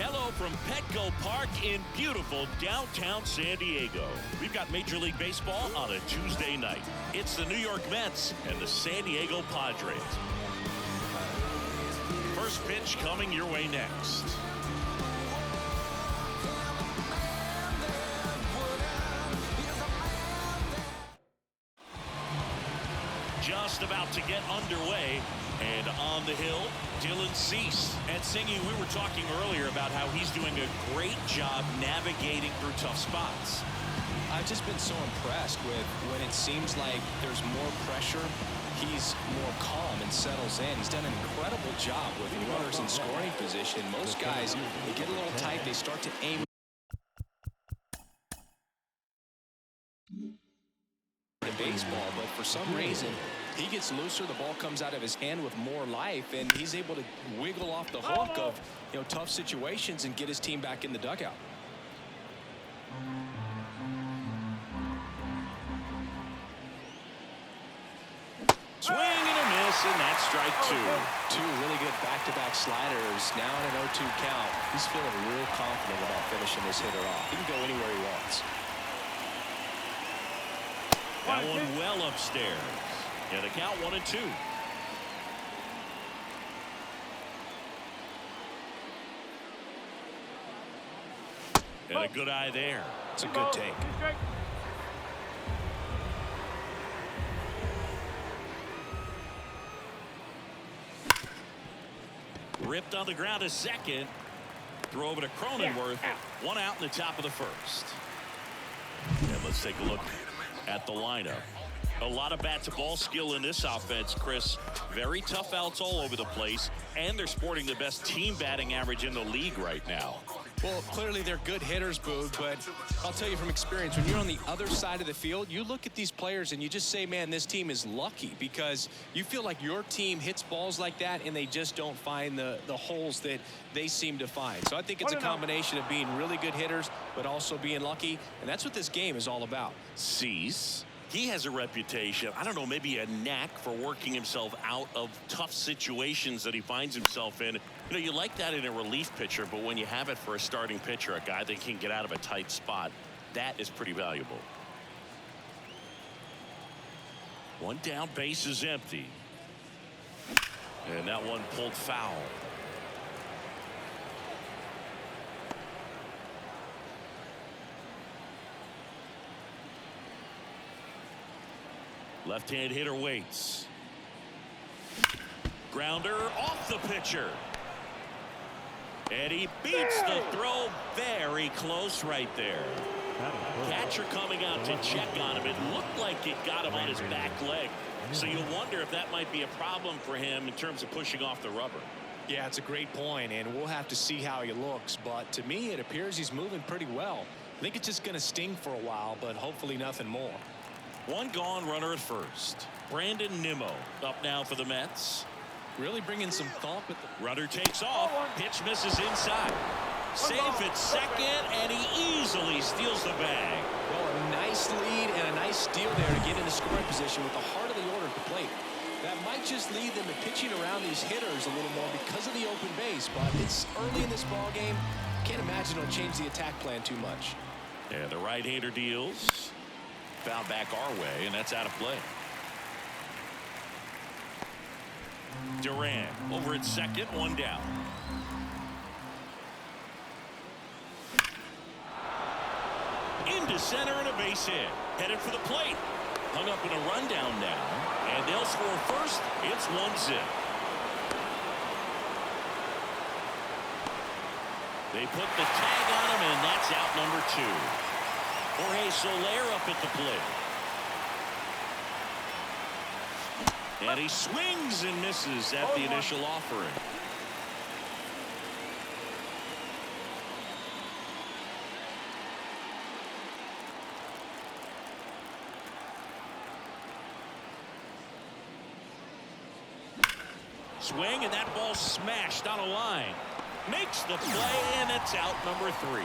Hello from Petco Park in beautiful downtown San Diego. We've got Major League Baseball on a Tuesday night. It's the New York Mets and the San Diego Padres. First pitch coming your way next. Just about to get underway, and on the hill, Dylan Cease. And Singy, we were talking earlier about how he's doing a great job navigating through tough spots. I've just been so impressed with when it seems like there's more pressure, he's more calm and settles in. He's done an incredible job with runners in scoring position. Most guys, they get a little tight, they start to aim the baseball, but for some reason, he gets looser, the ball comes out of his hand with more life, and he's able to wiggle off the hook of tough situations and get his team back in the dugout. Swing and a miss, and that's strike two. Two really good back-to-back sliders. Now in an 0-2 count. He's feeling real confident about finishing this hitter off. He can go anywhere he wants. That one well upstairs. And the count 1-2. And a good eye there. It's a good take. Ripped on the ground a second. Throw over to Cronenworth. One out in the top of the first. And let's take a look at the lineup. A lot of bat-to-ball skill in this offense, Chris. Very tough outs all over the place, and they're sporting the best team batting average in the league right now. Well, clearly they're good hitters, Boog, but I'll tell you from experience, when you're on the other side of the field, you look at these players and you just say, man, this team is lucky, because you feel like your team hits balls like that and they just don't find the holes that they seem to find. So I think it's a combination of being really good hitters, but also being lucky, and that's what this game is all about. Cease. He has a reputation, I don't know, maybe a knack for working himself out of tough situations that he finds himself in. You like that in a relief pitcher, but when you have it for a starting pitcher, a guy that can get out of a tight spot, that is pretty valuable. One down, base is empty. And that one pulled foul. Left-hand hitter waits. Grounder off the pitcher. And he beats the throw very close right there. Catcher coming out to check on him. It looked like it got him on his back leg. So you wonder if that might be a problem for him in terms of pushing off the rubber. Yeah, it's a great point, and we'll have to see how he looks. But to me, it appears he's moving pretty well. I think it's just going to sting for a while, but hopefully nothing more. One gone, runner at first. Brandon Nimmo up now for the Mets. Really bringing some thump at the runner takes off. Pitch misses inside. Safe at second, and he easily steals the bag. Well, a nice lead and a nice steal there to get into scoring position with the heart of the order at the plate. That might just lead them to pitching around these hitters a little more because of the open base, but it's early in this ball game. Can't imagine it'll change the attack plan too much. And the right-hander deals. Foul back our way, and that's out of play. Duran over at second, one down. Into center and a base hit. Headed for the plate. Hung up in a rundown now, and they'll score first. It's 1-0. They put the tag on him, and that's out number 2. Jorge Soler up at the plate. And he swings and misses at the initial offering. Swing, and that ball smashed on a line. Makes the play, and it's out number 3.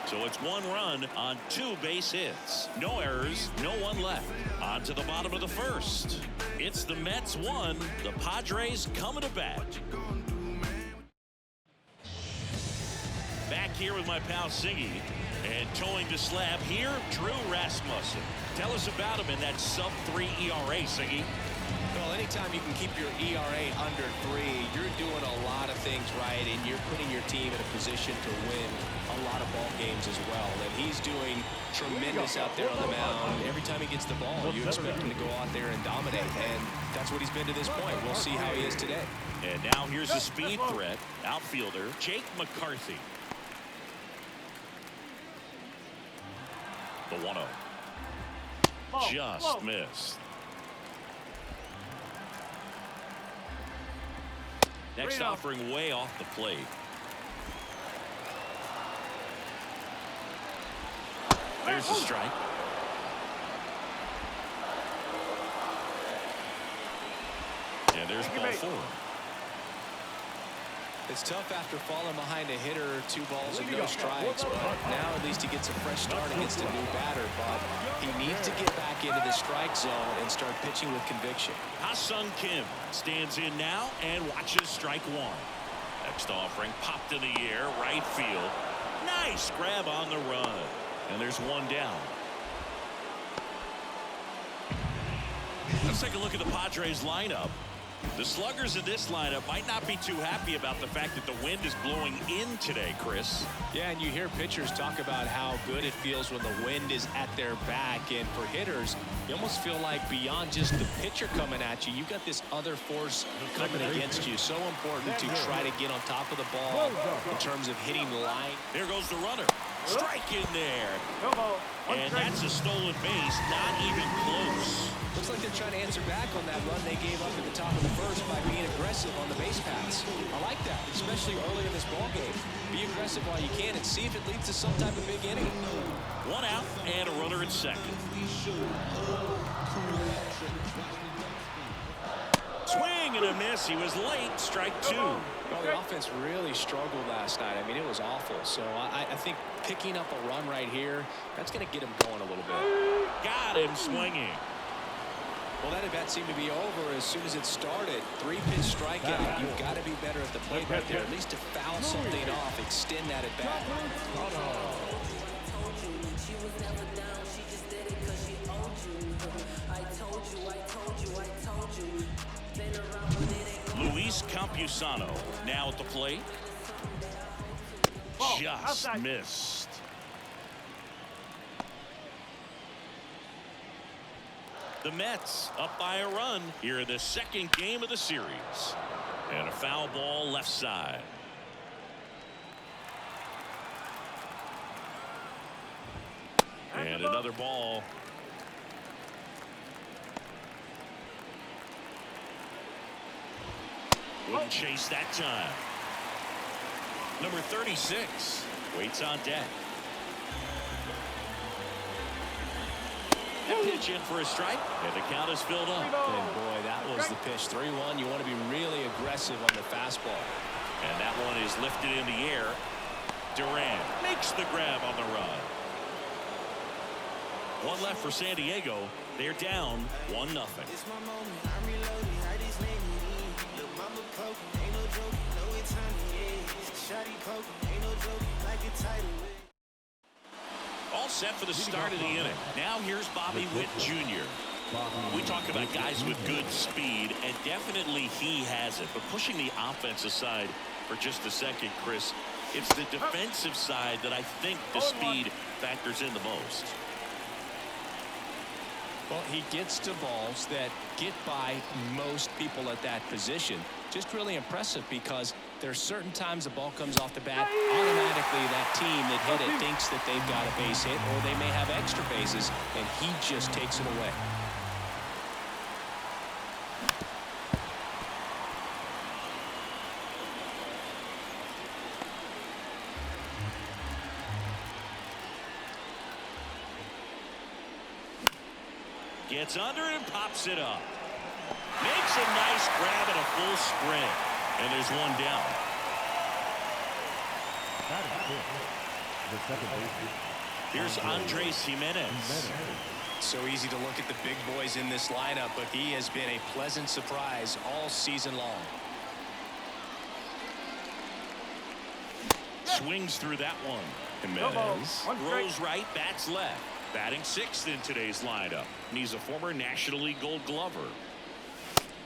So it's 1 run on 2 base hits. No errors, no one left. On to the bottom of the first. It's the Mets 1, the Padres coming to bat. here with my pal Siggy. And towing the slab here, Drew Rasmussen. Tell us about him in that sub-3 ERA, Siggy. Well, anytime you can keep your ERA under 3, you're doing a lot of things right, and you're putting your team in a position to win a lot of ball games as well. And he's doing tremendous out there on the mound. Every time he gets the ball, you expect him to go out there and dominate, and that's what he's been to this point. We'll see how he is today. And now here's a speed threat, outfielder Jake McCarthy. The 1-0. Just missed. Next offering way off the plate. There's the strike. And there's ball 4. It's tough after falling behind a hitter, 2 balls and no strikes, but now at least he gets a fresh start against a new batter. But he needs to get back into the strike zone and start pitching with conviction. Ha-Sung Kim stands in now and watches strike 1. Next offering popped in the air, right field. Nice grab on the run. And there's 1 down. Let's take a look at the Padres lineup. The sluggers in this lineup might not be too happy about the fact that the wind is blowing in today, Chris. Yeah, and you hear pitchers talk about how good it feels when the wind is at their back. And for hitters, you almost feel like beyond just the pitcher coming at you, you've got this other force coming against you. So important to try to get on top of the ball in terms of hitting the line. There goes the runner. Strike in there. And that's a stolen base, not even close. Looks like they're trying to answer back on that run they gave up at the top of the first by being aggressive on the base paths. I like that, especially early in this ball game. Be aggressive while you can and see if it leads to some type of big inning. 1 out and a runner at second. Swing and a miss. He was late. Strike 2. Well, the offense really struggled last night. I mean, it was awful. So I think picking up a run right here, that's going to get him going a little bit. Got him swinging. Well, that at-bat seemed to be over as soon as it started. 3-pitch strikeout. You've got to be better at the plate right there, at least to foul something off, extend that at-bat. Luis Campusano now at the plate. Just missed. The Mets up by a run here in the second game of the series. And a foul ball left side. And another ball. Wouldn't chase that time. Number 36 waits on deck. That pitch in for a strike, and the count is filled up. And boy, that was the pitch. 3-1. You want to be really aggressive on the fastball. And that one is lifted in the air. Duran makes the grab on the run. 1 left for San Diego. They're down 1-0. All set for the start of the inning. Now here's Bobby Witt Jr. We talk about guys with good speed, and definitely he has it. But pushing the offense aside for just a second, Chris, it's the defensive side that I think the speed factors in the most. Well, he gets to balls that get by most people at that position. Just really impressive because there's certain times the ball comes off the bat, automatically that team that hit it thinks that they've got a base hit, or they may have extra bases, and he just takes it away. Gets under it and pops it up. Makes a nice grab and a full sprint. And there's 1 down. Here's Andres Jimenez. So easy to look at the big boys in this lineup, but he has been a pleasant surprise all season long. Swings through that one. Jimenez throws right, bats left. Batting sixth in today's lineup. And he's a former National League Gold Glover.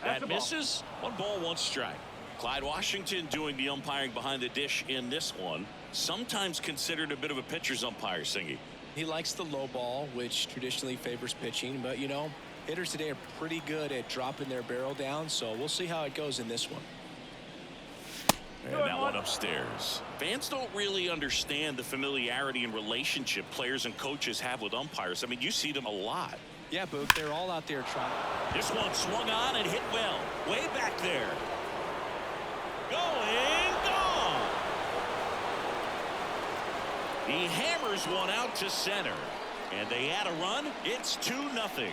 That misses. 1 ball, 1 strike. Clyde Washington doing the umpiring behind the dish in this one. Sometimes considered a bit of a pitcher's umpire, Singy. He likes the low ball, which traditionally favors pitching. But, you know, hitters today are pretty good at dropping their barrel down. So we'll see how it goes in this one. And that one upstairs. Fans don't really understand the familiarity and relationship players and coaches have with umpires. I mean, you see them a lot. Yeah, Boog, they're all out there trying. This one swung on and hit well. Way back there. Going, gone. He hammers one out to center. And they add a run. It's 2-0.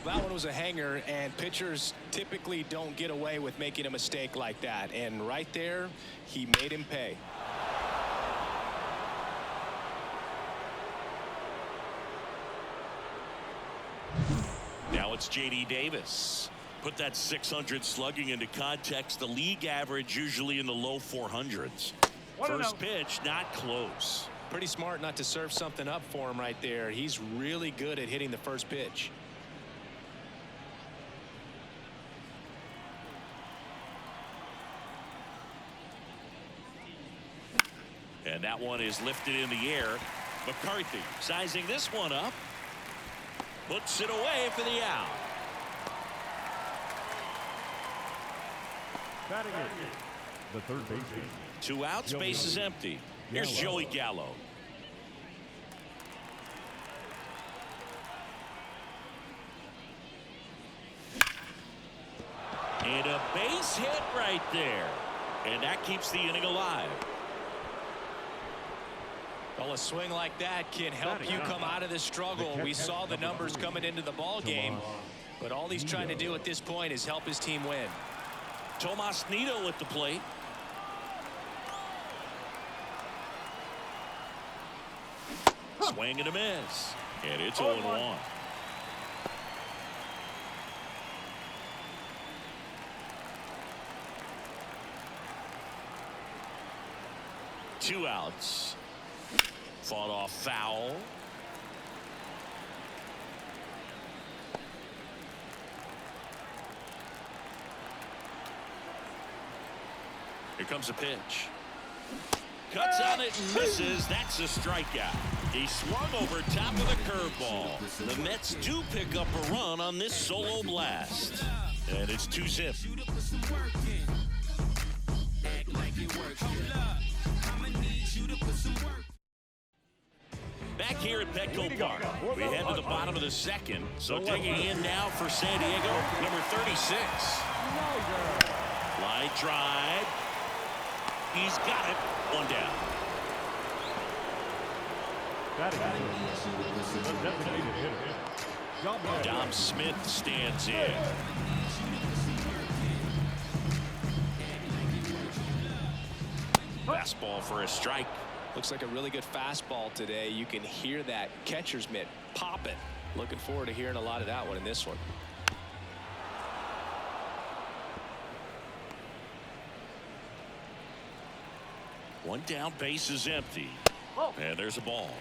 That one was a hanger, and pitchers typically don't get away with making a mistake like that. And right there, he made him pay. Now it's J.D. Davis. Put that 600 slugging into context. The league average usually in the low 400s. First pitch, not close. Pretty smart not to serve something up for him right there. He's really good at hitting the first pitch. And that one is lifted in the air. McCarthy sizing this one up. Puts it away for the out. Batting it, the third baseman. 2 outs, base is empty. Here's Joey Gallo. And a base hit right there. And that keeps the inning alive. Well, a swing like that can help you come out of this struggle. We saw the numbers coming into the ball game, but all he's trying to do at this point is help his team win. Tomas Nido at the plate. Swing and a miss. And it's 0-1. Two outs. Fought off foul. Here comes a pitch. Cuts on it and misses. That's a strikeout. He swung over top of the curveball. The Mets do pick up a run on this solo blast. And it's 2-zip. Back here at Petco Park, we head to the bottom of the second. So taking in now for San Diego, number 36. Line drive. He's got it. One down. Dom Smith stands in. Fastball for a strike. Looks like a really good fastball today. You can hear that catcher's mitt popping. Looking forward to hearing a lot of that one in this one. One down, base is empty. And there's a ball.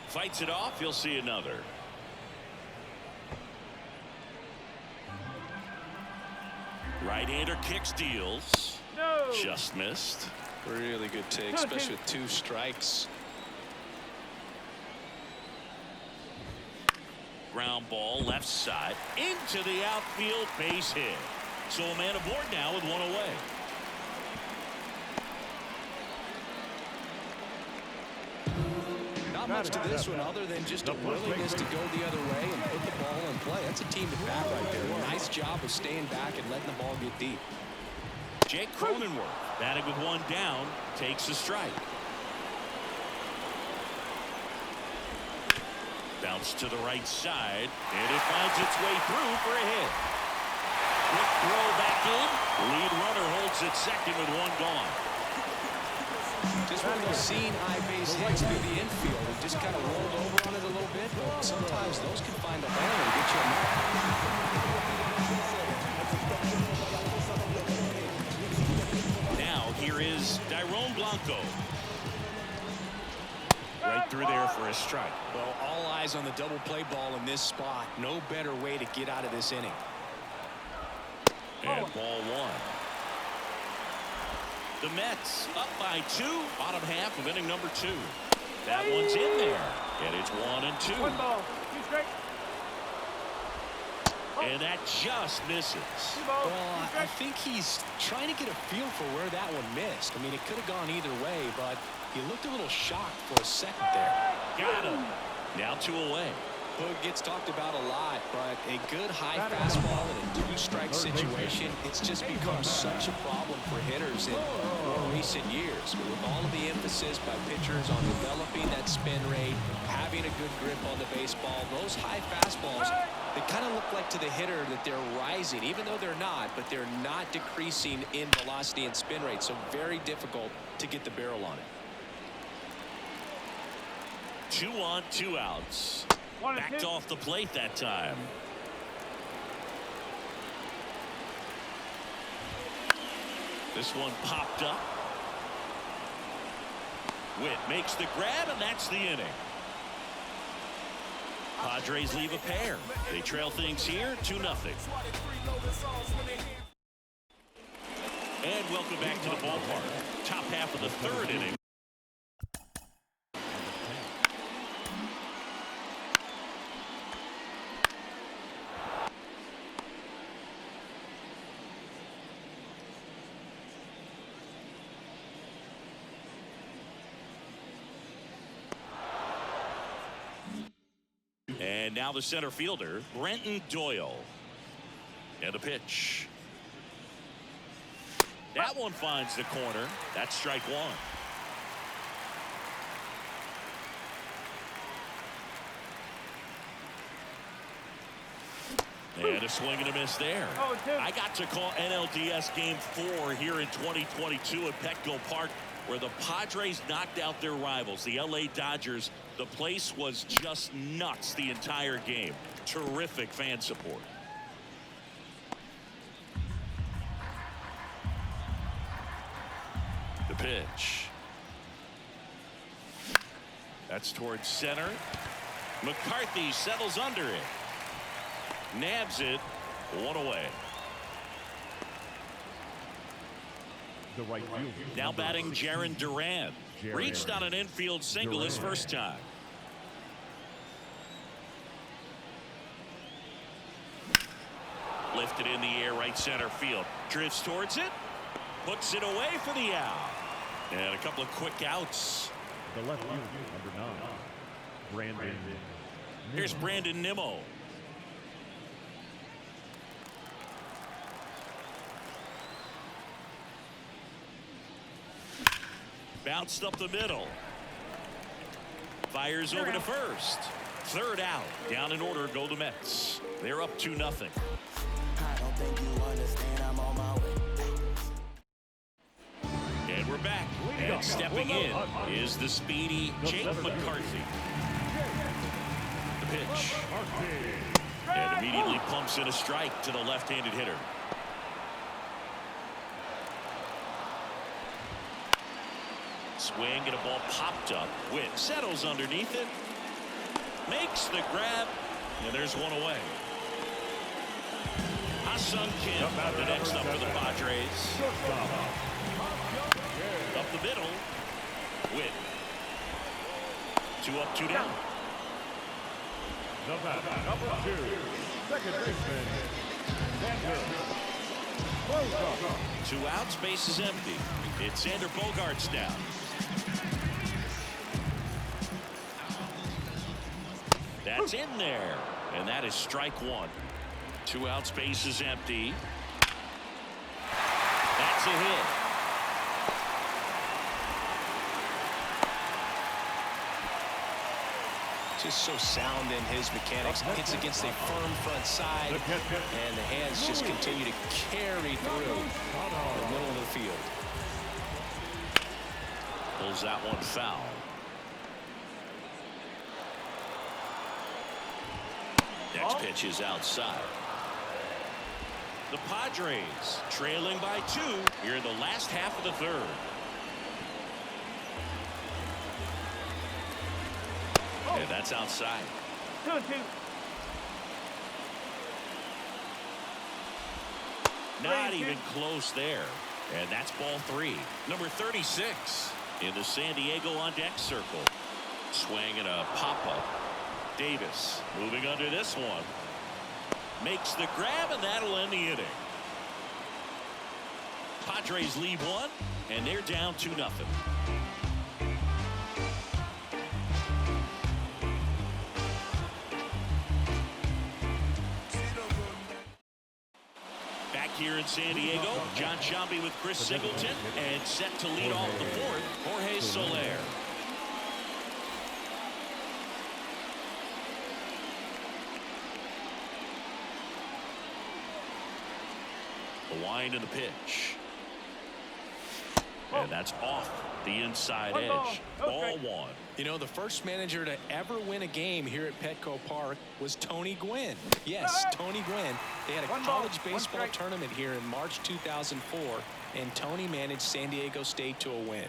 Fights it off. You'll see another. Right-hander kick steals. No. Just missed. Really good take, especially with 2 strikes. Ground ball left side into the outfield, base hit. So a man aboard now with 1 away. Not much to this one other than just a willingness to go the other way and put the ball in play. That's a team to bat right there. Nice job of staying back and letting the ball get deep. Jake Cronenworth batting with 1 down, takes a strike. Bounce to the right side, and it finds its way through for a hit. Quick throw back in. Lead runner holds at second with one gone. Just one of those seeing high base hits through the infield. He just kind of rolled over on it a little bit. But sometimes those can find a hole and get you a mark. Now here is Dairon Blanco. Right through there for a strike. Well, all eyes on the double play ball in this spot. No better way to get out of this inning. And ball one. The Mets up by 2, bottom half of inning number 2. That one's in there, and it's 1-2. 1 ball, 2 strike. And that just misses. Well, I think he's trying to get a feel for where that one missed. I mean, it could have gone either way, but he looked a little shocked for a second there. Got him. Now 2 away. Boog gets talked about a lot, but a good high fastball in a 2-strike situation, it's just become such a problem for hitters in more recent years. With all of the emphasis by pitchers on developing that spin rate, having a good grip on the baseball, those high fastballs, they kind of look like to the hitter that they're rising, even though they're not, but they're not decreasing in velocity and spin rate, so very difficult to get the barrel on it. 2 on, 2 outs. 1 and Backed 2. off the plate that time. This one popped up. Witt makes the grab, and that's the inning. Padres leave a pair. They trail things here 2-0. And welcome back to the ballpark. Top half of the 3rd inning. And now the center fielder, Brenton Doyle. And a pitch. That one finds the corner. That's strike 1. And a swing and a miss there. I got to call NLDS Game 4 here in 2022 at Petco Park, where the Padres knocked out their rivals, the LA Dodgers. The place was just nuts the entire game. Terrific fan support. The pitch. That's towards center. McCarthy settles under it. Nabs it. 1 away. The right fielder. Now batting Jarren Duran. Reached on an infield single his first time. Lifted in the air, right center field. Drifts towards it. Puts it away for the out. And a couple of quick outs. The left fielder, number 9, Brandon. Here's Brandon Nimmo. Bounced up the middle. Fires over to first. 3rd out. Down in order go the Mets. They're up 2-0. I don't think you understand, I'm on my way. And we're back. And stepping in is the speedy Jake McCarthy. The pitch. And immediately pumps in a strike to the left-handed hitter. Swing and a ball popped up. Witt settles underneath it. Makes the grab. And there's 1 away. Ha-Sung Kim the next up for the Padres. Up the middle. Witt. 2 up, 2 down. The batter, number 2, second baseman, Xander Bogaerts. 2 outs, base is empty. It's Xander Bogaerts down. That's in there, and that is strike 1. 2 outs, base is empty. That's a hit. Just so sound in his mechanics. Hits against a firm front side, and the hands just continue to carry through the middle of the field. Pulls that one foul. Next pitch is outside. The Padres trailing by 2 here in the last half of the third. And that's outside. 2-2. Not even close there. And that's ball 3. Number 36 in the San Diego on deck circle. Swing and a pop-up. Davis moving under this one. Makes the grab, and that'll end the inning. Padres lead 1, and they're down 2-0. Back here in San Diego, John Sciambi with Chris Singleton, and set to lead off the 4th, Jorge Soler. The wind and the pitch. And that's off the inside edge. Ball 1. You know, the first manager to ever win a game here at Petco Park was Tony Gwynn. Yes, Tony Gwynn. They had a college baseball tournament here in March 2004, and Tony managed San Diego State to a win.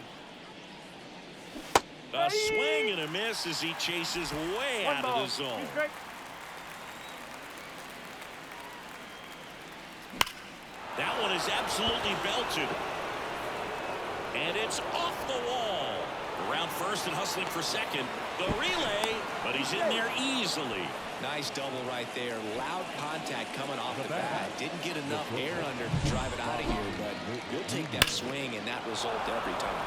A swing and a miss as he chases way out of the zone. That one is absolutely belted. And it's off the wall. Around first and hustling for second. The relay, but he's in there easily. Nice double right there. Loud contact coming off the bat. Didn't get enough air under to drive it out of here, but you'll take that swing and that result every time.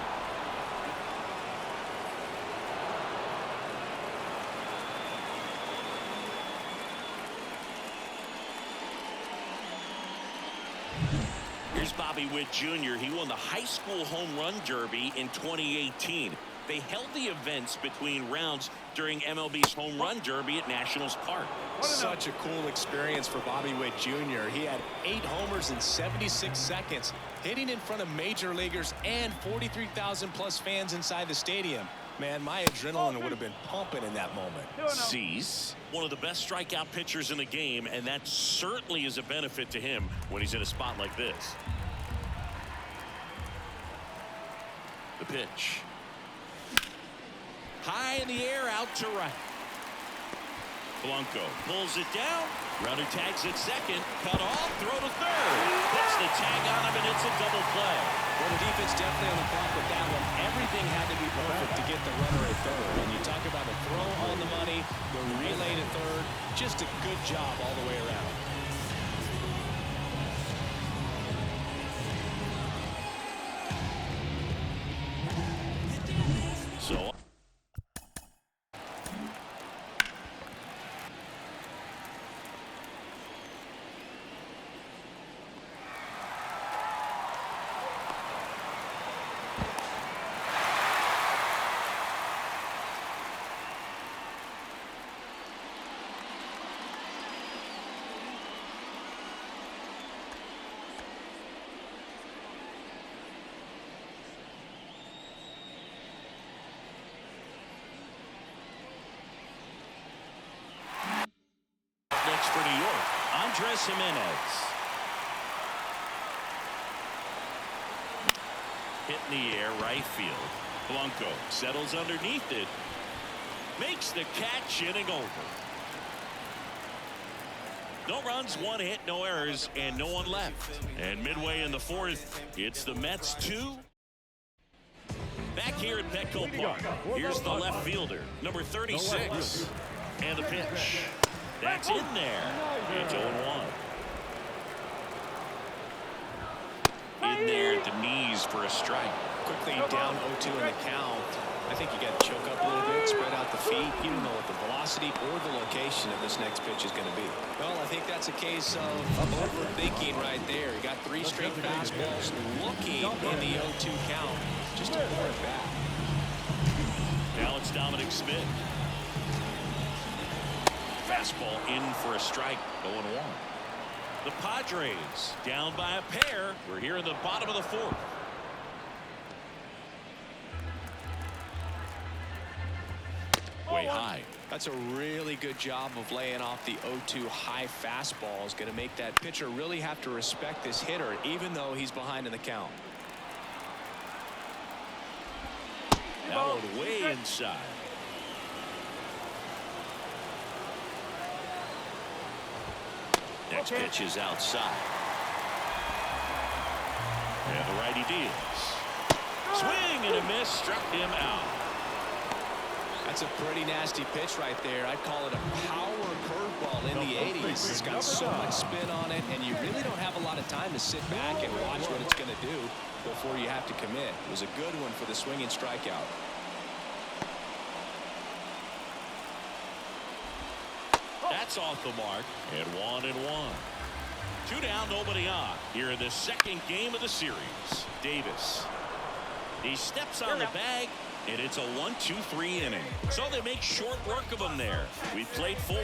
Here's Bobby Witt Jr. He won the high school home run derby in 2018. They held the events between rounds during MLB's home run derby at Nationals Park. Such a cool experience for Bobby Witt Jr. He had 8 homers in 76 seconds, hitting in front of major leaguers and 43,000 plus fans inside the stadium. Man, my adrenaline would have been pumping in that moment. Cease, one of the best strikeout pitchers in the game, and that certainly is a benefit to him when he's in a spot like this. The pitch. High in the air, out to right. Blanco pulls it down. Runner tags at second. Cut off, throw to third. Puts the tag on him, and it's a double play. Well, the defense definitely on the clock with that one. Everything had to be perfect to get the runner at third. And you talk about the throw on the money, the relay to third. Just a good job all the way around. So for New York, Andres Jimenez. Hit in the air, right field. Blanco settles underneath it. Makes the catch, inning over. No runs, 1 hit, no errors, and no one left. And midway in the 4th, it's the Mets 2. Back here at Petco Park, here's the left fielder, number 36. And the pitch. That's in there. It's 0-1. In there at the knees for a strike. Quickly down 0-2 in the count. I think you got to choke up a little bit, spread out the feet. You don't know what the velocity or the location of this next pitch is going to be. Well, I think that's a case of overthinking right there. You got 3 straight fastballs looking in the 0-2 count. Just to pour it back. Now it's Dominic Smith. fastball in for a strike. 0-1. The Padres down by a pair. We're here in the bottom of the fourth. Way high. That's a really good job of laying off the 0-2 high fastball. Is going to make that pitcher really have to respect this hitter, even though he's behind in the count. That one way inside. Next pitch is outside. And the righty deals. Swing and a miss, struck him out. That's a pretty nasty pitch right there. I'd call it a power curveball in the 80s. It's got so much spin on it, and you really don't have a lot of time to sit back and watch what it's going to do before you have to commit. It was a good one for the swinging strikeout. That's off the mark, and 1-1. 2 down, nobody on. Here in the second game of the series. Davis. He steps on the bag, and it's a 1-2-3 inning. So they make short work of him there. We played 4.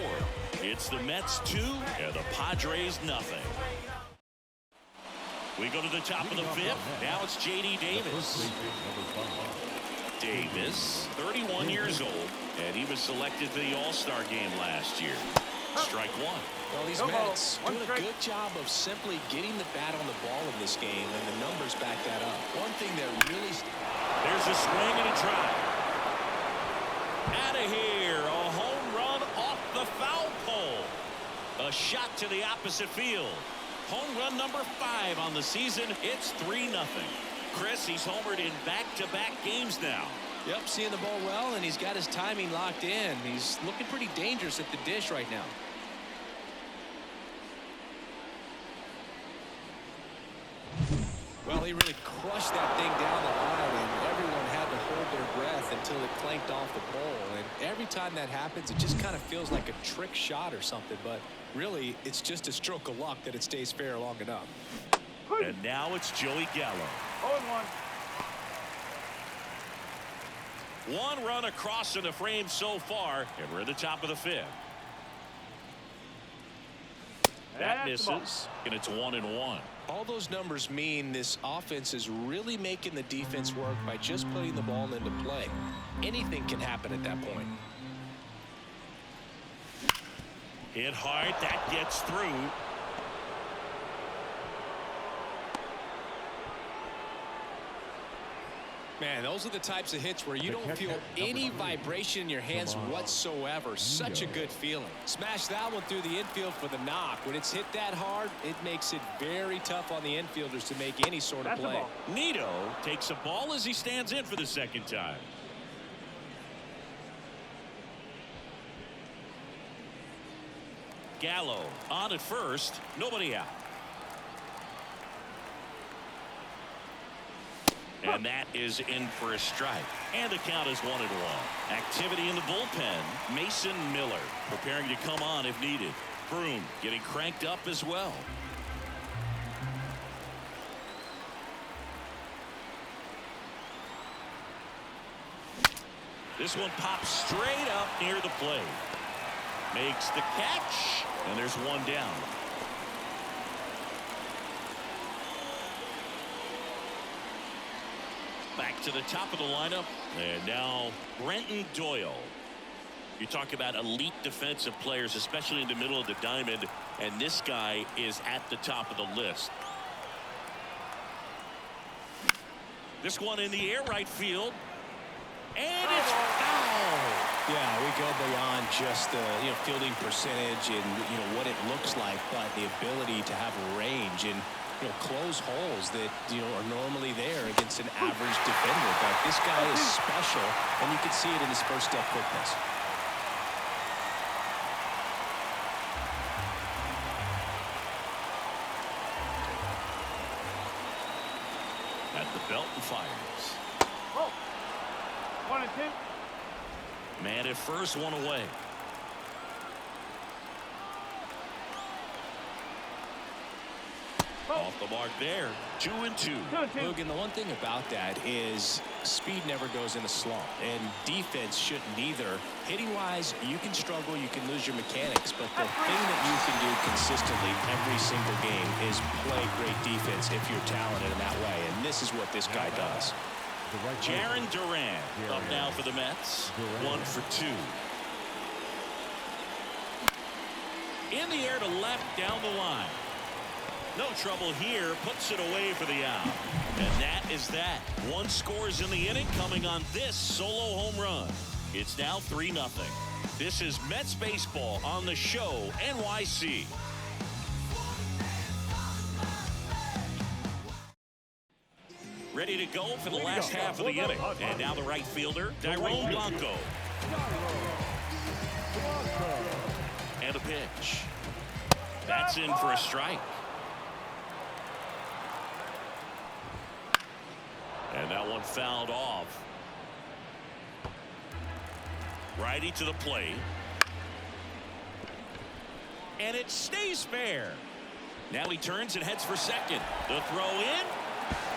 It's the Mets 2 and the Padres nothing. We go to the top of the 5th. Now it's J.D. Davis. Davis, 31 years old, and he was selected to the All-Star game last year. Strike 1. Well, these Mets doing a good job of simply getting the bat on the ball in this game, and the numbers back that up. One thing that really... There's a swing and a drive. Out of here. A home run off the foul pole. A shot to the opposite field. Home run number 5 on the season. It's 3-0. Chris, he's homered in back-to-back games now. Yep, seeing the ball well, and he's got his timing locked in. He's looking pretty dangerous at the dish right now. Well, he really crushed that thing down the line, and everyone had to hold their breath until it clanked off the pole. And every time that happens, it just kind of feels like a trick shot or something. But really, it's just a stroke of luck that it stays fair long enough. And now it's Joey Gallo. 0-1. 1 run across in the frame so far, and we're at the top of the 5th. That misses, and it's 1-1. All those numbers mean this offense is really making the defense work by just putting the ball into play. Anything can happen at that point. Hit hard, that gets through. Man, those are the types of hits where you don't feel any vibration in your hands whatsoever. Such a good feeling. Smash that one through the infield for the knock. When it's hit that hard, it makes it very tough on the infielders to make any sort of play. Nito takes a ball as he stands in for the second time. Gallo on at first, nobody out. And that is in for a strike. And the count is 1-1. Activity in the bullpen. Mason Miller preparing to come on if needed. Broom getting cranked up as well. This one pops straight up near the plate. Makes the catch. And there's 1 down. Back to the top of the lineup, and now Brenton Doyle. You talk about elite defensive players, especially in the middle of the diamond, and this guy is at the top of the list. This one in the air right field, and it's foul. Yeah, we go beyond just the fielding percentage and what it looks like, but the ability to have range and close holes that are normally there against an average defender. But this guy is special, and you can see it in his first step quickness. At the belt and fires. 1-2. Man at first, 1 away. Off the mark there. 2-2. Look, and the one thing about that is speed never goes in a slump, and defense shouldn't either. Hitting-wise, you can struggle, you can lose your mechanics, but the thing that you can do consistently every single game is play great defense if you're talented in that way, and this is what this guy does. Jaron Duran up now for the Mets. 1 for 2. In the air to left down the line. No trouble here. Puts it away for the out. And that is that. 1 scores in the inning coming on this solo home run. It's now 3-0. This is Mets baseball on the show NYC. Ready to go for the last half of the inning. And now the right fielder, Dairon Blanco. And a pitch. That's in for a strike. And that one fouled off. Righty to the plate. And it stays fair. Now he turns and heads for second. The throw in.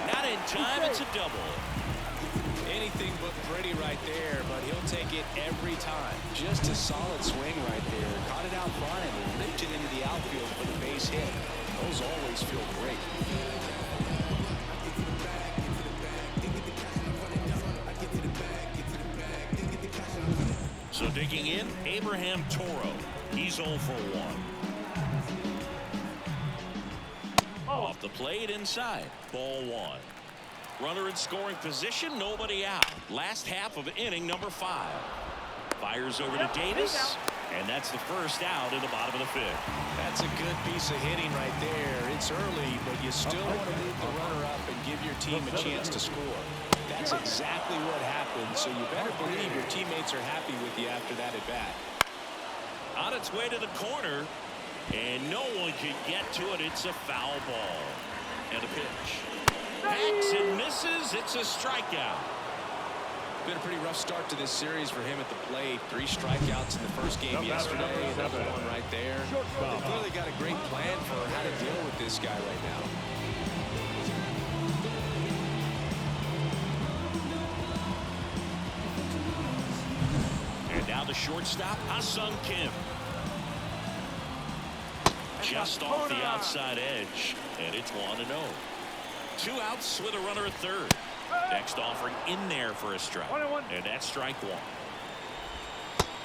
Not in time. It's a double. Anything but pretty right there, but he'll take it every time. Just a solid swing right there. Caught it out front and ripped it into the outfield for the base hit. Those always feel great. So digging in, Abraham Toro. He's 0 for 1. Off the plate inside. Ball 1. Runner in scoring position, nobody out. Last half of inning number 5. Fires over to Davis, and that's the first out in the bottom of the 5th. That's a good piece of hitting right there. It's early, but you still want to move the runner up and give your team a chance to score. That's exactly what happened, so you better believe your teammates are happy with you after that at bat. On its way to the corner, and no one can get to it. It's a foul ball. And a pitch. Hacks and misses. It's a strikeout. Been a pretty rough start to this series for him at the plate. 3 strikeouts in the first game yesterday. Another one right there. They clearly got a great plan for how to deal with this guy right now. And now the shortstop, Ha-Sung Kim. Just off the outside edge, and it's 1-0. 2 outs with a runner at third. Next offering in there for a strike, and that's strike 1.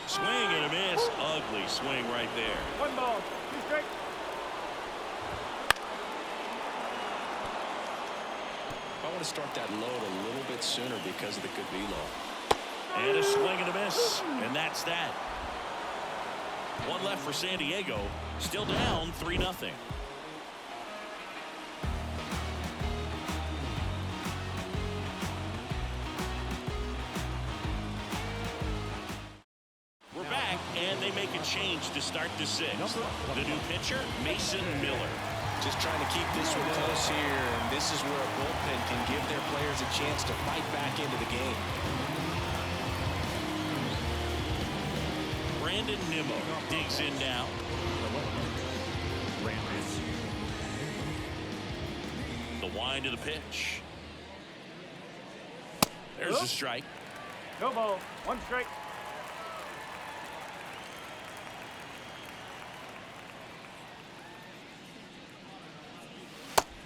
Swing and a miss. Ugly swing right there. 1 ball, 2 strikes. I want to start that load a little bit sooner because of the good velo. And a swing and a miss, and that's that. 1 left for San Diego. Still down 3-0. We're back, and they make a change to start the 6th. The new pitcher, Mason Miller. Just trying to keep this one close here, and this is where a bullpen can give their players a chance to fight back into the game. Brandon Nimmo digs in now. The wind to the pitch. There's a strike. No ball, 1 strike.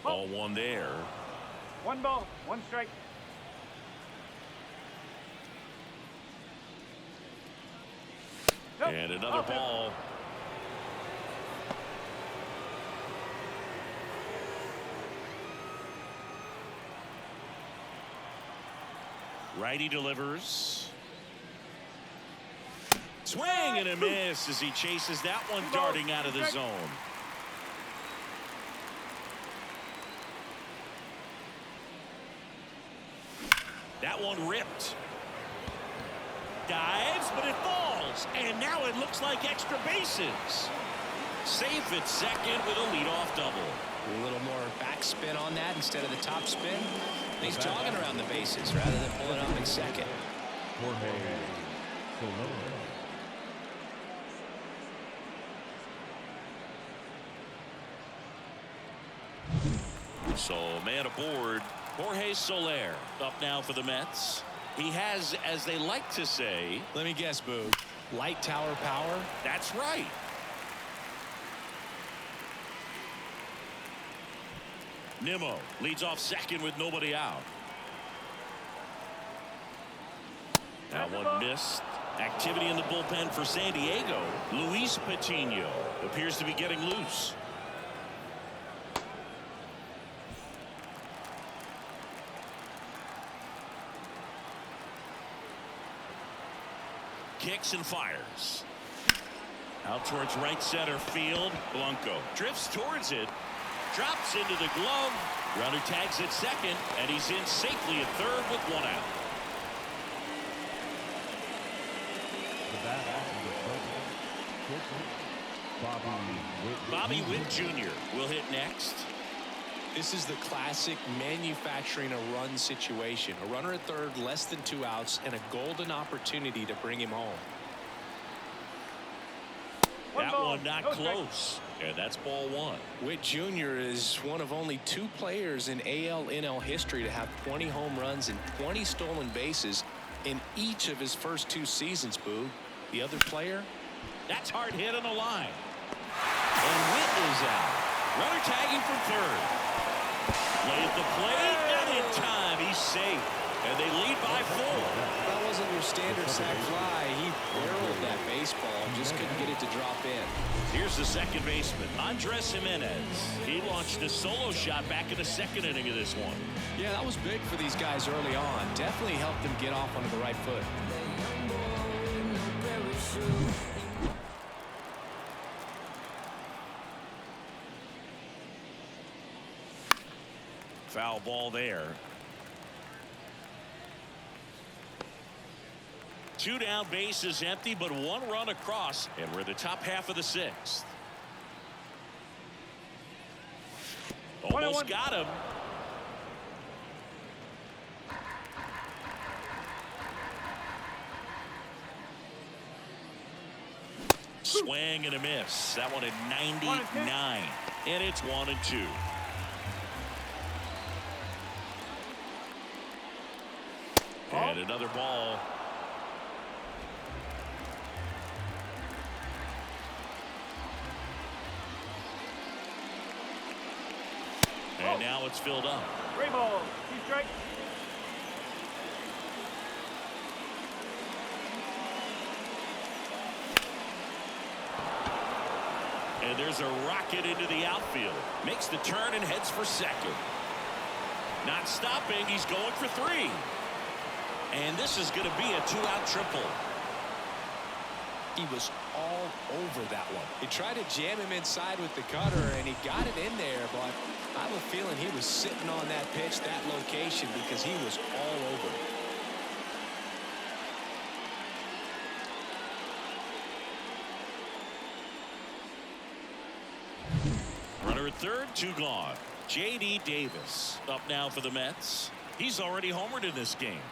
Ball 1 there. 1 ball, 1 strike. And another ball. Righty delivers. Swing and a miss as he chases that one darting out of the zone. That one ripped. Dives, but it falls. And now it looks like extra bases. Safe at second with a leadoff double. A little more backspin on that instead of the top spin. He's jogging around the bases rather than pulling up in second. So man aboard. Jorge Soler up now for the Mets. He has, as they like to say, let me guess, Boog, light tower power. That's right. Nimmo leads off second with nobody out. That one missed. Activity in the bullpen for San Diego. Luis Patino appears to be getting loose. Kicks and fires. Out towards right center field. Blanco drifts towards it. Drops into the glove. Runner tags at second, and he's in safely at third with one out. Bobby Witt Jr. will hit next. This is the classic manufacturing a run situation. A runner at third, less than 2 outs, and a golden opportunity to bring him home. That one not close. And that's ball one. Witt Jr. is one of only 2 players in AL/NL history to have 20 home runs and 20 stolen bases in each of his first 2 seasons, Boo. The other player? That's hard hit on the line. And Witt is out. Runner tagging from third. Play at the plate. Not in time. He's safe. And they lead by 4. That wasn't your standard sac fly. He barreled that baseball. Just couldn't get it to drop in. Here's the second baseman, Andres Jimenez. He launched a solo shot back in the second inning of this one. Yeah, that was big for these guys early on. Definitely helped them get off onto the right foot. Foul ball there. 2 down, bases empty, but 1 run across, and we're in the top half of the 6th. Almost got him. Swing and a miss. That one at 99, and it's 1-2. And another ball. And now it's filled up. 3 balls, 2 strikes. And there's a rocket into the outfield. Makes the turn and heads for second. Not stopping. He's going for 3. And this is going to be a 2-out triple. He was all over that one. He tried to jam him inside with the cutter, and he got it in there, but I have a feeling he was sitting on that pitch, that location, because he was all over it. Runner at third, 2 gone. J.D. Davis up now for the Mets. He's already homered in this game.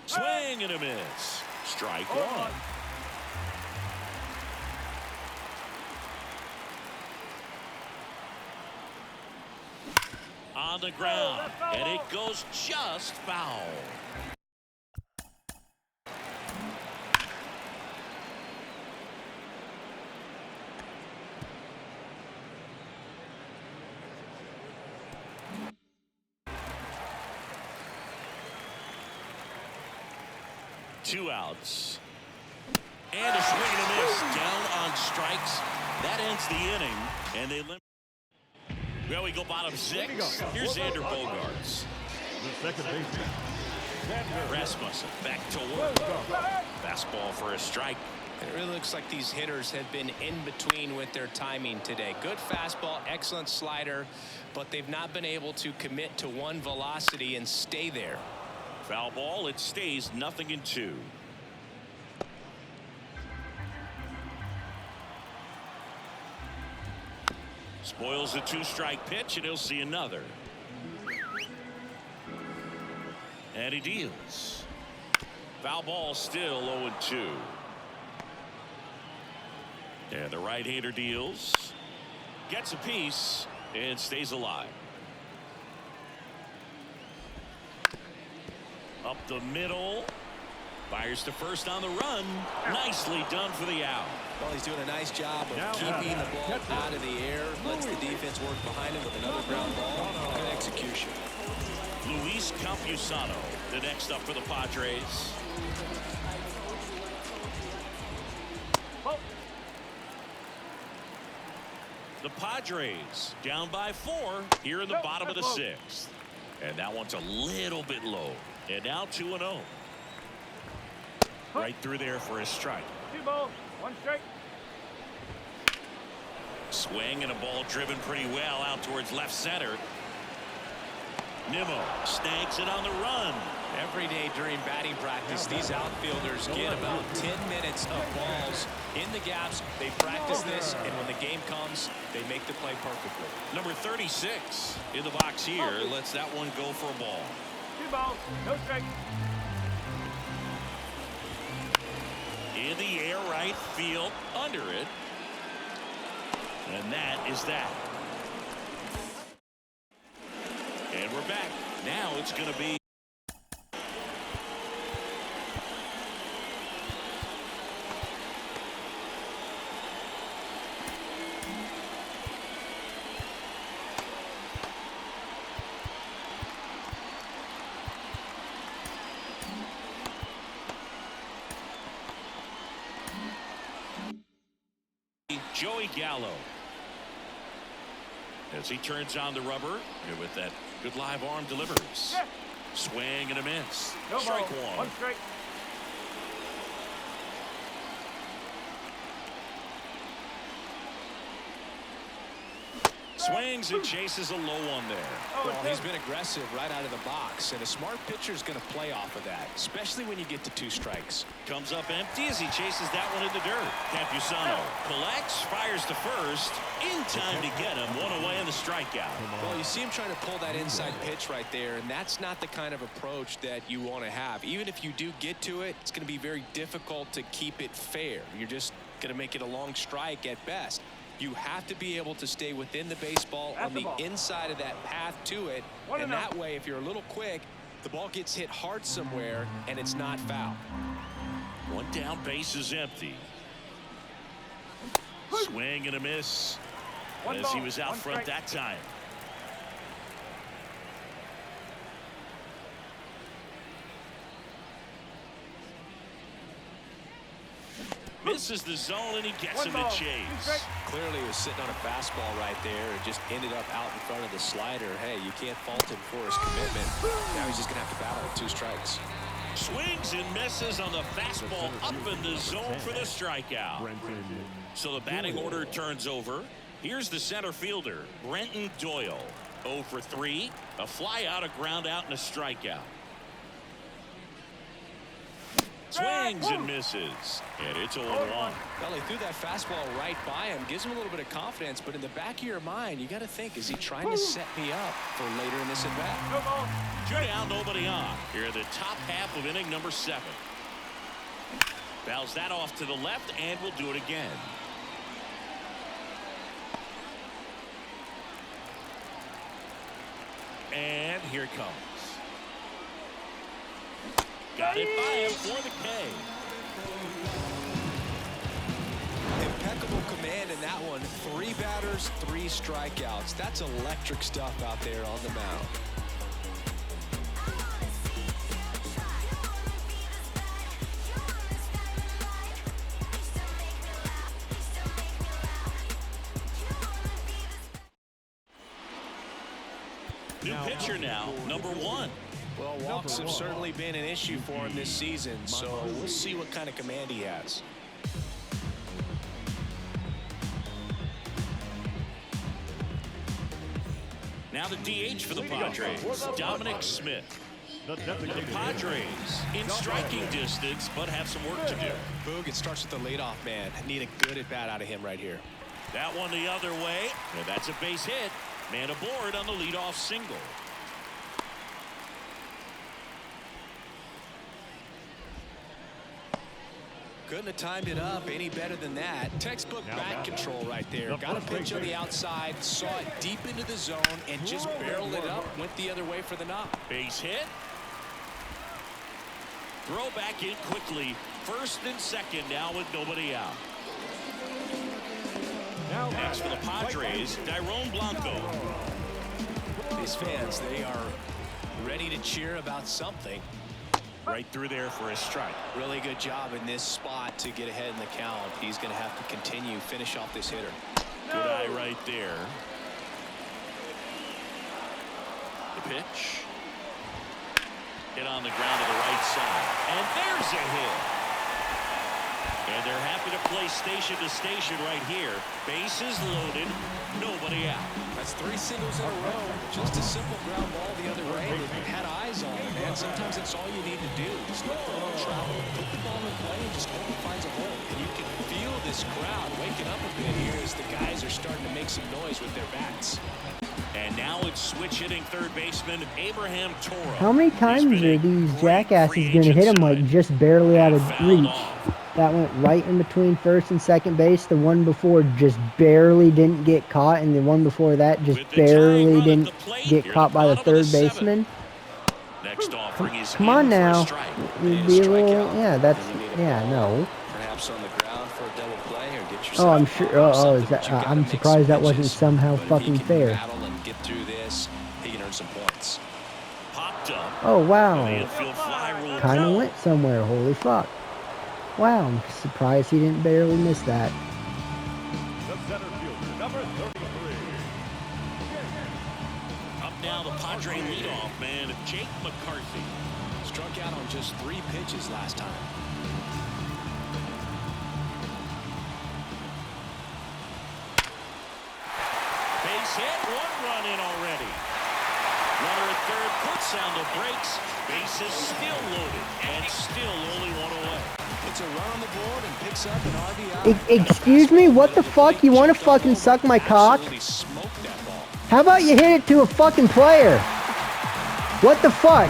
Swing and a miss. Strike 1. On the ground, and it goes just foul. Two outs. And a swing and a miss. Down on strikes. That ends the inning. And they limit. Well, we go bottom 6. Here's Xander Bogaerts. The second baseman, Rasmussen back to work. Fastball for a strike. It really looks like these hitters have been in between with their timing today. Good fastball, excellent slider, but they've not been able to commit to one velocity and stay there. Foul ball. It stays 0-2. Spoils a 2-strike pitch, and he'll see another. And he deals. Foul ball, still 0-2. And the right-hander deals. Gets a piece and stays alive. Up the middle. Fires to first on the run. Nicely done for the out. Well, he's doing a nice job of keeping the ball out of the air. Lets the defense work behind him with another ground ball. Good execution. Luis Campusano, the next up for the Padres. The Padres down by 4 here in the bottom of the 6th. And that one's a little bit low. And now 2-0. Right through there for a strike. 2 balls, 1 strike. Swing and a ball driven pretty well out towards left center. Nimmo snags it on the run. Every day during batting practice, these outfielders get about 10 minutes of balls in the gaps. They practice this, and when the game comes, they make the play perfectly. Number 36 in the box here lets that one go for a ball. 2 balls, no strikes. In the air, right field, under it. And that is that. And we're back. Now it's going to be Joey Gallo as he turns on the rubber and with that good live arm delivers. Swing and a miss. No Strike ball, 1. 1 strike. Swings and chases a low one there. Well, he's been aggressive right out of the box, and a smart pitcher is going to play off of that, especially when you get to 2 strikes. Comes up empty as he chases that one in the dirt. Campusano collects, fires to first. In time to get him. 1 away in the strikeout. Well, you see him trying to pull that inside pitch right there, and that's not the kind of approach that you want to have. Even if you do get to it, it's going to be very difficult to keep it fair. You're just going to make it a long strike at best. You have to be able to stay within the baseball on the inside of that path to it. And that way, if you're a little quick, the ball gets hit hard somewhere and it's not foul. 1 down, base is empty. Swing and a miss as he was out front that time. Misses the zone and he gets him to chase. Clearly he was sitting on a fastball right there and just ended up out in front of the slider. Hey, you can't fault him for his commitment. Now he's just going to have to battle with 2 strikes. Swings and misses on the fastball up in the zone for the strikeout. So the batting order turns over. Here's the center fielder, Brenton Doyle. 0 for 3, a fly out, a ground out, and a strikeout. Swings and misses, and it's 0-1. Well, he threw that fastball right by him, gives him a little bit of confidence, but in the back of your mind, you got to think, is he trying to set me up for later in this at-bat? 2 down, nobody on. Here in the top half of inning number 7. Fouls that off to the left, and we'll do it again. And here it comes. Got it by him for the K. Impeccable command in that one. 3 batters, 3 strikeouts. That's electric stuff out there on the mound. New pitcher now, number 1. Well, walks have certainly been an issue for him this season, so we'll see what kind of command he has. Now the DH for the Padres, Dominic Smith. The Padres in striking distance, but have some work to do. Boog, it starts with the leadoff man. Need a good at-bat out of him right here. That one the other way, and that's a base hit. Man aboard on the leadoff single. Couldn't have timed it up any better than that. Textbook bat control right there. Got a pitch on the outside, saw it deep into the zone, and just barreled it up, went the other way for the knock. Base hit. Throw back in quickly. First and second now with nobody out. Next for the Padres, Dairon Blanco. These fans, they are ready to cheer about something. Right through there for a strike. Really good job in this spot to get ahead in the count. He's going to have to continue, finish off this hitter. Good eye right there. The pitch. Hit on the ground to the right side. And there's a hit. And they're happy to play station to station right here. Bases loaded. Nobody out. That's 3 singles in a row. Just a simple ground ball the other way. They've had eyes on it, man. Sometimes that's all you need to do. Just let the ball travel, put the ball in play, and just hope it finds a hole. And you can feel this crowd waking up a bit here as the guys are starting to make some noise with their bats. And now it's switch hitting third baseman Abraham Toro. How many times are these jackasses going to hit him like just barely out of reach? That went right in between first and second base. The one before just barely didn't get caught, and the one before that just barely didn't get caught by the third baseman. Next offering is Come on now. It'd be a little, no. Perhaps on the ground for a double play or get yourself. Oh, I'm sure. Is that? I'm surprised that wasn't somehow fucking fair. Battle and get through this, he can earn some points. Popped up. Oh wow. Infield fly rule. Kind of went somewhere. Holy fuck. Wow, I'm surprised he didn't barely miss that. The center fielder, number 33. Up now the Padre leadoff man, Jake McCarthy. Struck out on just 3 pitches last time. Base hit, 1 run in already. Runner at third puts on the brakes. Bases still loaded and still only 1 away. It's a run on the board and picks up an RBI. Excuse me? What the fuck? You want to fucking suck my cock? How about you hit it to a fucking player? What the fuck?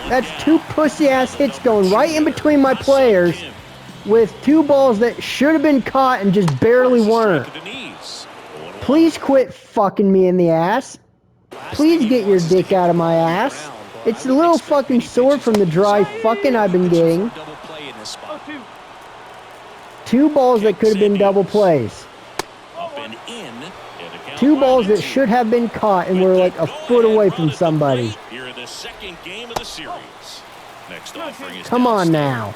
That's 2 pussy-ass hits going right in between my players with 2 balls that should have been caught and just barely weren't. Please quit fucking me in the ass. Please get your dick out of my ass. It's a little fucking sore from the dry fucking I've been getting. 2 balls that could have been double plays. 2 balls that should have been caught and were like a foot away from somebody. Here in the second game of the series. Next offering is Come on now.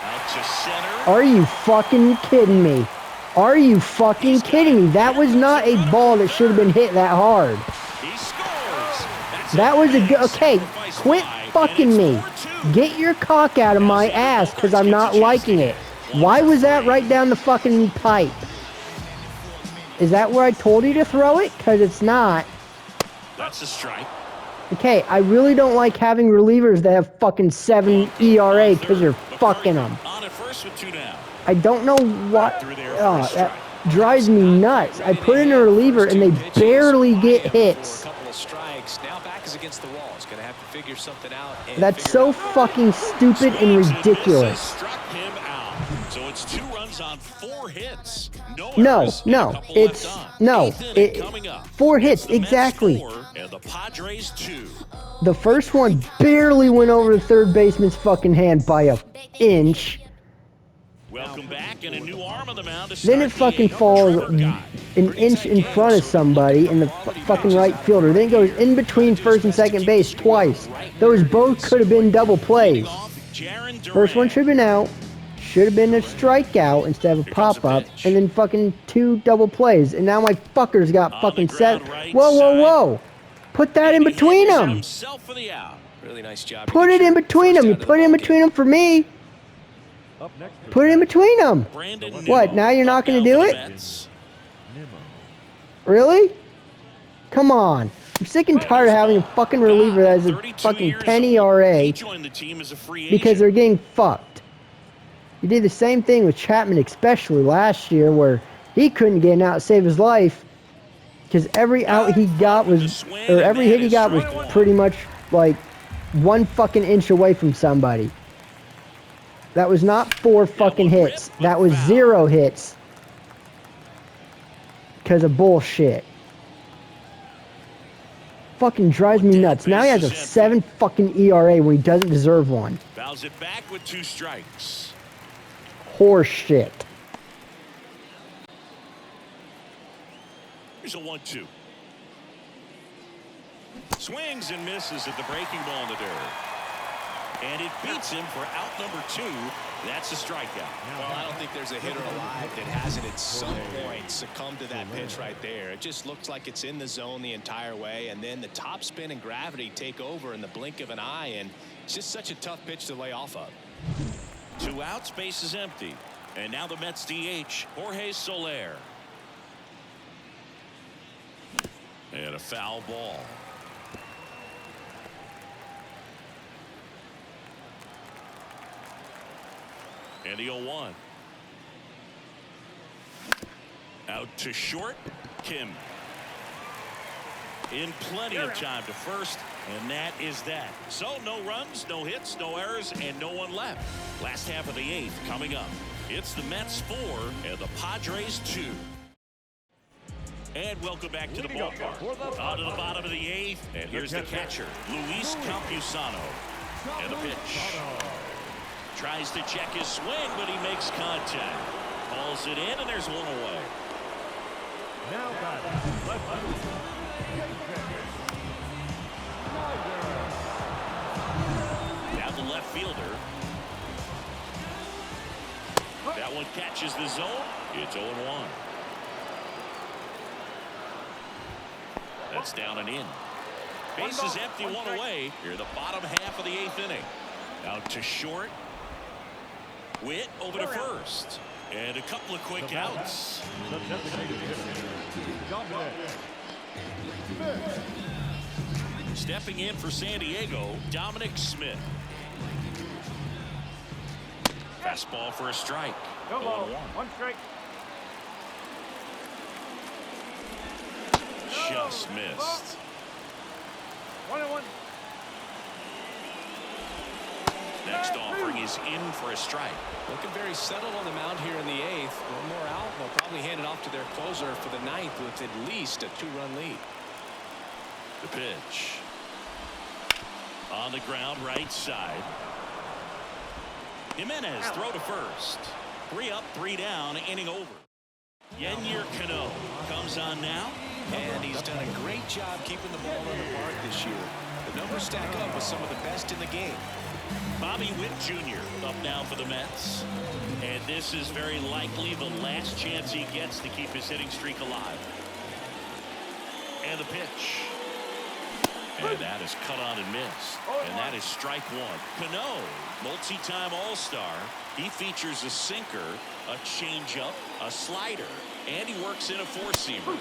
Out to center. Are you fucking kidding me? Are you fucking kidding me? That was not a ball that should have been hit that hard. He scores. That was a good... Okay, quit fucking me. Get your cock out of my ass because I'm not liking it. Why was that right down the fucking pipe? Is that where I told you to throw it? Because it's not. That's a strike. Okay, I really don't like having relievers that have fucking 7 ERA because you're fucking them. On at first with 2 down. I don't know what... Oh, that drives me nuts. I put in a reliever and they barely get hits. That's so fucking stupid and ridiculous. So it's 2 runs on 4 hits. No, it's 4 hits exactly. And the Padres 2. The first one barely went over the third baseman's fucking hand by an inch. Welcome back, and a new arm on the mound to Then it fucking falls an inch in front of somebody in the fucking right fielder. Then it goes in between first and second base twice. Those both could have been double plays. First one should have been out. Should have been a strikeout instead of a pop-up. And then fucking 2 double plays. And now my fuckers got fucking set. Whoa. Put that in between them. Really nice job. Put it in between them. You put it in between them for me. Put it in between them. What, now you're not going to do it? Really? Come on. I'm sick and tired of having a fucking reliever that has a fucking 10 ERA because they're getting fucked. You did the same thing with Chapman, especially last year, where he couldn't get an out to save his life because every out he got was, or every hit he got was pretty much like 1 fucking inch away from somebody. That was not 4 fucking hits. That was 0 hits. Because of bullshit. Fucking drives me nuts. Now he has a 7 fucking ERA when he doesn't deserve one. Fouls it back with 2 strikes. Horse shit. Here's a 1-2. Swings and misses at the breaking ball in the dirt. And it beats him for out number 2. That's a strikeout. Well, I don't think there's a hitter alive that hasn't at some point succumbed to that pitch right there. It just looks like it's in the zone the entire way, and then the top spin and gravity take over in the blink of an eye, and it's just such a tough pitch to lay off of. 2 outs, base is empty. And now the Mets DH, Jorge Soler. And a foul ball. And the 0-1. Out to short, Kim. In plenty of time to first, and that is that. So no runs, no hits, no errors, and no one left. Last half of the 8th coming up. It's the Mets 4 and the Padres 2. And welcome back to the ballpark. On to the bottom of the 8th, and here's the catcher, Luis Campusano. And the pitch. Tries to check his swing, but he makes contact. Calls it in, and there's one away. Now batting, left field. Now the left fielder. That one catches the zone. It's 0-1. That's down and in. Base is empty, one away. Here the bottom half of the 8th inning. Out to short. Witt over to first. And a couple of quick outs. The designated hitter, Dominic Smith. Stepping in for San Diego, Dominic Smith. Fastball for a strike. No ball. 0-1. 1 strike. Just missed. 1-1. Next offering is in for a strike. Looking very settled on the mound here in the 8th. One more out, and they'll probably hand it off to their closer for the 9th with at least a 2-run lead. The pitch. On the ground, right side. Jimenez throw to first. 3 up, 3 down, inning over. Yennier Cano comes on now. And he's done a great job keeping the ball in the park this year. The numbers stack up with some of the best in the game. Bobby Witt Jr. up now for the Mets. And this is very likely the last chance he gets to keep his hitting streak alive. And the pitch. And that is cut on and missed. And that is strike 1. Cano, multi-time All-Star. He features a sinker, a changeup, a slider, and he works in a 4-seamer.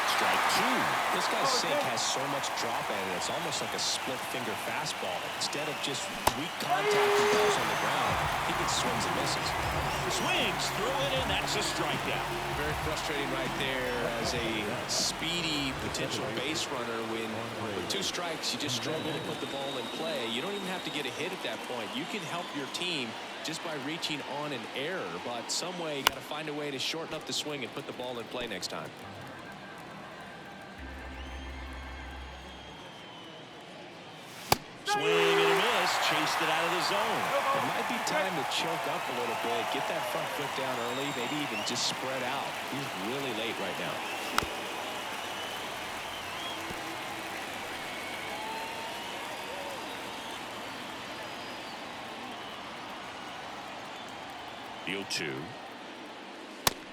Strike 2. This guy's sink has so much drop in it. It's almost like a split finger fastball. Instead of just weak contact and balls on the ground, he gets swings and misses. Swings through it, and that's a strikeout. Very frustrating right there as a speedy potential base runner. When with 2 strikes, you just struggle to put the ball in play. You don't even have to get a hit at that point. You can help your team just by reaching on an error, but some way you got to find a way to shorten up the swing and put the ball in play next time. Swing and a miss, chased it out of the zone. It might be time to choke up a little bit, get that front foot down early, maybe even just spread out. He's really late right now. The 0-2.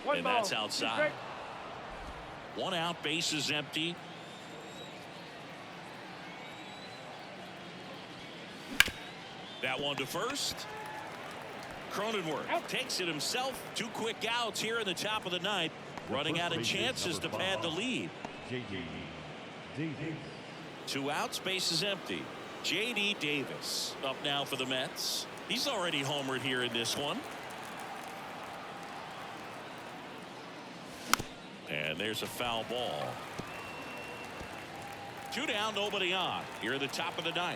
1 And ball. that's 2 outside. strike. 1 out, base is empty. That one to first. Cronenworth takes it himself. 2 quick outs here in the top of the 9th. Running out of chances to pad the lead. J.D. Davis. 2 outs, base is empty. J.D. Davis up now for the Mets. He's already homered here in this one. And there's a foul ball. 2 down, nobody on. Here at the top of the 9th.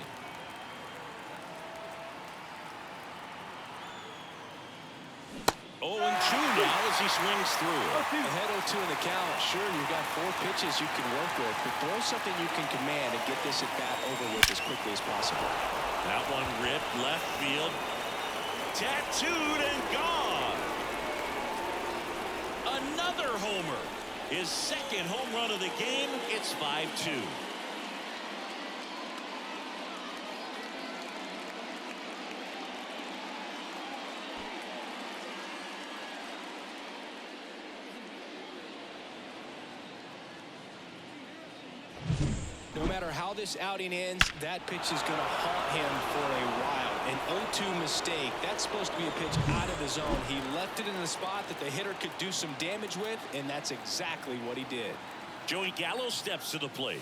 0-2 now as he swings through. Ahead 0-2 in the count. Sure, you've got 4 pitches you can work with, but throw something you can command and get this at bat over with as quickly as possible. That one ripped left field. Tattooed and gone. Another homer. His second home run of the game. It's 5-2. No matter how this outing ends, that pitch is going to haunt him for a while. An 0-2 mistake. That's supposed to be a pitch out of the zone. He left it in the spot that the hitter could do some damage with, and that's exactly what he did. Joey Gallo steps to the plate.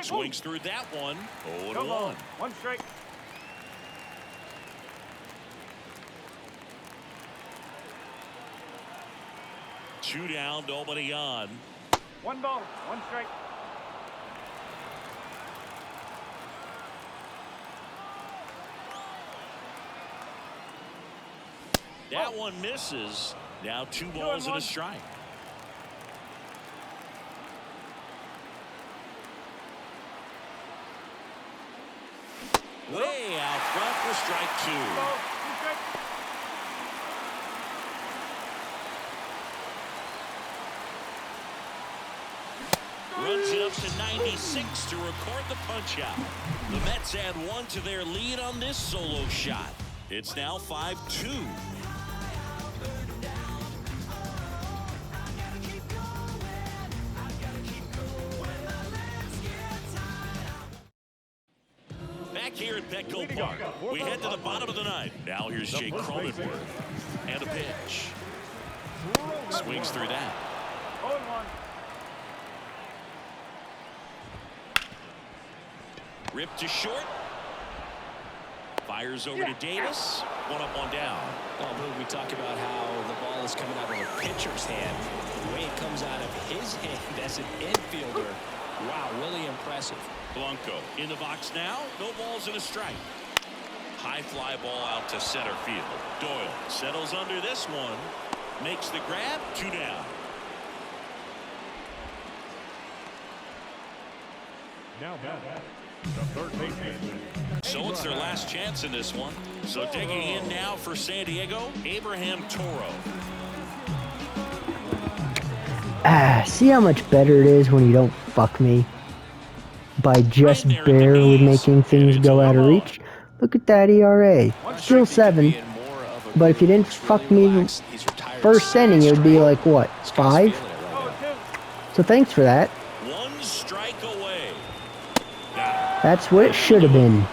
Swings through that one. 0-1. One strike. Two down, nobody on. One ball, one strike. That one misses. Now 2 balls and a strike. Way out front for strike 2. Ball, two strike. Runs it up to 96 to record the punch out. The Mets add 1 to their lead on this solo shot. It's now 5-2. Back here at Petco Park, we head to the bottom of the ninth. Now here's Jake Cronenworth. And a pitch. Swings through that. 0-1. Ripped to short. Fires over to Davis. 1 up, 1 down. Well, Boog, we talk about how the ball is coming out of a pitcher's hand. The way it comes out of his hand as an infielder. Wow, really impressive. Blanco in the box now. No balls and a strike. High fly ball out to center field. Doyle settles under this one. Makes the grab. 2 down. Now back, the third baseman. So it's their last chance in this one. So digging in now for San Diego, Abraham Toro. See how much better it is when you don't fuck me by just barely making things go out of reach. Look at that ERA. Still 7. But if you didn't fuck me first inning, it would be like, what, 5? So thanks for that. 1 strike away. That's what it should have been.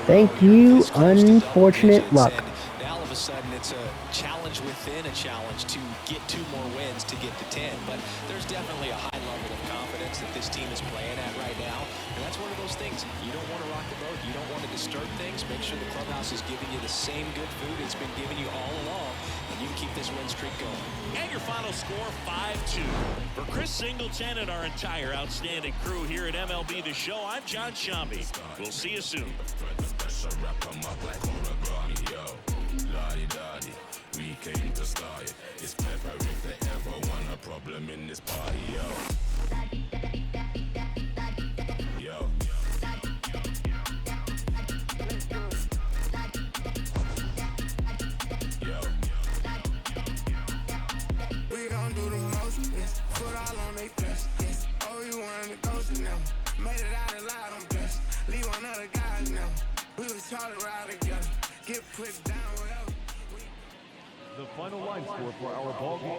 Thank you, unfortunate luck. Now all of a sudden it's a challenge within a challenge to get 2 more wins to get to 10. But there's definitely a high level of confidence that this team is playing at right now. And that's one of those things. You don't want to rock the boat. You don't want to disturb things. Make sure the clubhouse is giving you the same good food it's been giving you all along. And you can keep this win streak going. And your final score, 5-2. For Chris Singleton and our entire outstanding crew here at MLB The Show, I'm John Shambi. We'll see you soon. We came to start it. It's pepper if they ever want a problem in this party, yo. Yo. Yo. We gon' do the most, yes. Put all on they flesh, yes. Oh, you wanted to go to now. Made it out alive, I'm blessed. Leave one other guys now. We was taught to ride together. Get put down wherever. The final line score for our ball game.